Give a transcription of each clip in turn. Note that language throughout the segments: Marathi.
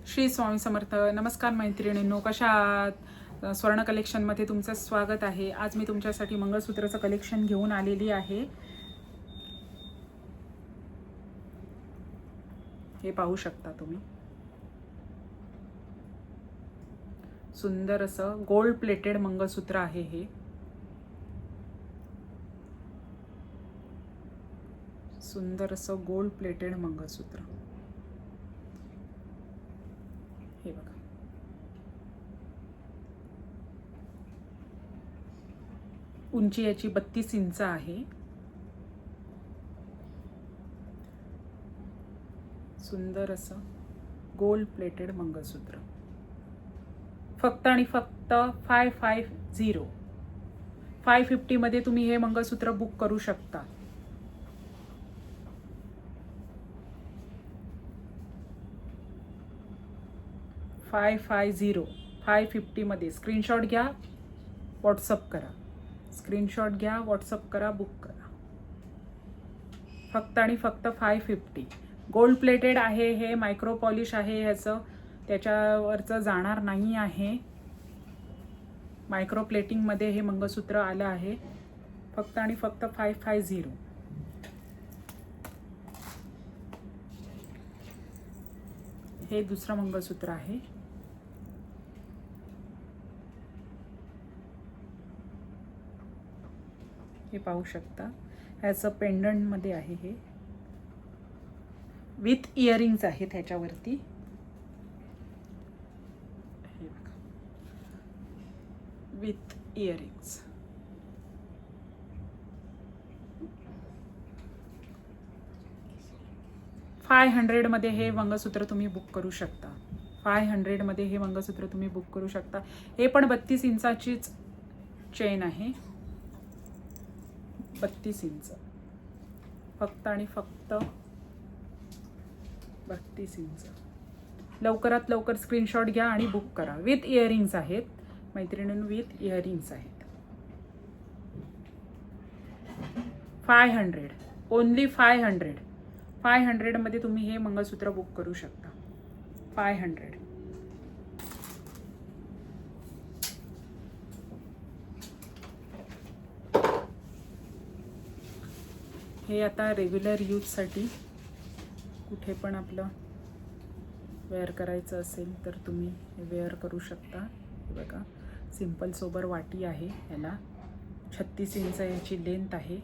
श्री स्वामी समर्थ. नमस्कार मैत्रिणींनो, कशा आहात? स्वर्ण कलेक्शनमध्ये तुमचं स्वागत आहे. आज मी तुमच्यासाठी मंगळसूत्राचं कलेक्शन घेऊन आलेली आहे. हे पाहू शकता तुम्ही. सुंदर असं गोल्ड प्लेटेड मंगळसूत्र आहे हे. सुंदर असं गोल्ड प्लेटेड मंगळसूत्र. हे बघा. उंची याची 32 इंच आहे. सुंदर असं गोल्ड प्लेटेड मंगळसूत्र. फक्त आणि फक्त 550 मध्ये तुम्ही हे मंगळसूत्र बुक करू शकता. $550 मध्ये स्क्रीनशॉट घ्या, व्हॉट्सअप करा. स्क्रीनशॉट घ्या, व्हॉट्सअप करा, बुक करा. फक्त आणि फक्त 550. गोल्ड प्लेटेड आहे हे. मायक्रो पॉलिश आहे ह्याचं, त्याच्यावरचं जाणार नाही आहे. मायक्रो प्लेटिंगमध्ये हे मंगळसूत्र आलं आहे. फक्त आणि फक्त 550. हे दुसरं मंगळसूत्र आहे. हे पाहू शकता. ह्याचं पेंडंटमध्ये आहे हे. विथ इयरिंग्स आहेत ह्याच्यावरती. हे बघा, विथ इयरिंग्स. $500 मध्ये हे मंगळसूत्र तुम्ही बुक करू शकता. 500 मध्ये हे मंगळसूत्र तुम्ही बुक करू शकता. हे पण 32 इंचाचीच चेन आहे. 32 इंच. फक्त आणि फक्त 32 इंच. लवकरात लवकर स्क्रीनशॉट घ्या आणि बुक करा. विथ इयरिंग्स आहेत मैत्रिणींनो, विथ इयरिंग्स आहेत. 500, ओनली 500. 500 मध्ये तुम्ही हे मंगळसूत्र बुक करू शकता. 500. हे आता रेग्युलर यूजसाठी कुठे पण आपलं वेअर करायचं असेल तर तुम्ही हे वेअर करू शकता. हे बघा, सिंपल सोबर वाटी आहे. याला 36 इंच याची लेंथ आहे.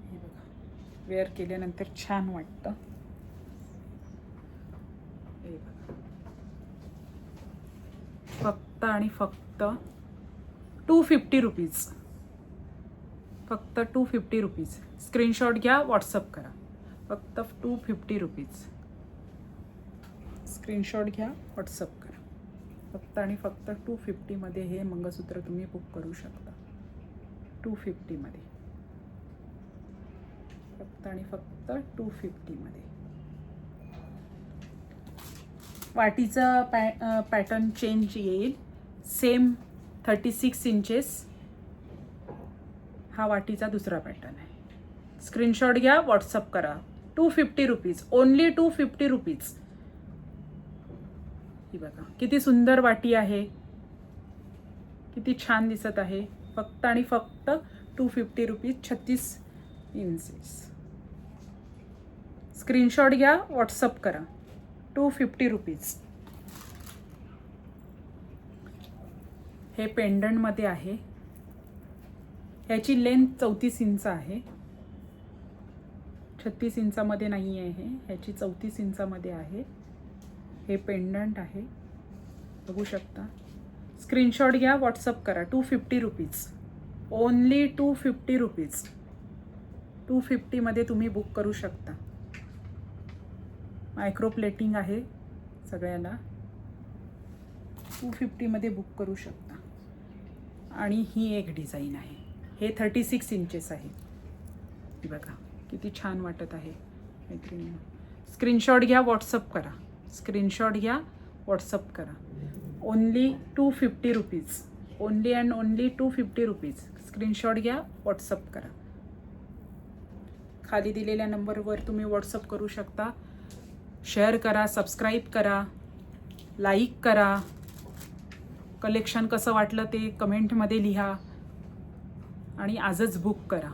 हे बघा, वेअर केल्यानंतर छान वाटतं. हे बघा, फक्त आणि फक्त 250 रुपीज. फक्त 250 रुपीज. स्क्रीनशॉट घ्या, व्हॉट्सअप करा. फक्त 250 रुपीज. स्क्रीनशॉट घ्या, व्हॉट्सअप करा. फक्त आणि फक्त 250 मध्ये हे मंगळसूत्र तुम्ही बुक करू शकता. 250 मध्ये. फक्त आणि फक्त 250 मध्ये. वाटीचा पॅटर्न चेंज येईल. सेम 36 इंचेस हा वाटीचा दुसरा पॅटर्न आहे. स्क्रीनशॉट घ्या, व्हॉट्सअप करा. 250 रुपीज. Only 250 rupees. ही बघा, किती सुंदर वाटी आहे. किती छान दिसत आहे. फक्त आणि फक्त 250 रुपीज. 36 इंचेस. स्क्रीनशॉट घ्या, व्हॉट्सअप करा. 250 रुपीज. हे पेंडंटमध्ये आहे. ह्याची लेंथ 34 इंच आहे. 36 इंचामध्ये नाही आहे हे. ह्याची 34 इंचामध्ये आहे. हे पेंडंट आहे, बघू शकता. स्क्रीनशॉट घ्या, व्हॉट्सअप करा. 250 रुपीज. Only 250 rupees. 250 मध्ये तुम्ही बुक करू शकता. मायक्रो प्लेटिंग आहे सगळ्याला. 250 मध्ये बुक करू शकता. आणि ही एक डिझाईन आहे. हे 36 इंचेस आहे. ही बघा, किती छान वाटत आहे मैत्रिणींनो. स्क्रीनशॉट घ्या, व्हॉट्सअप करा. स्क्रीनशॉट घ्या, व्हॉट्सअप करा. Only 250 rupees. Only and only 250 rupees. Screenshot घ्या, व्हॉट्सअप करा. खाली दिलेल्या नंबरवर तुम्ही व्हॉट्सअप करू शकता. शेअर करा, सबस्क्राईब करा, लाईक करा. कलेक्शन कसं वाटलं ते कमेंटमध्ये लिहा आणि आजच बुक करा.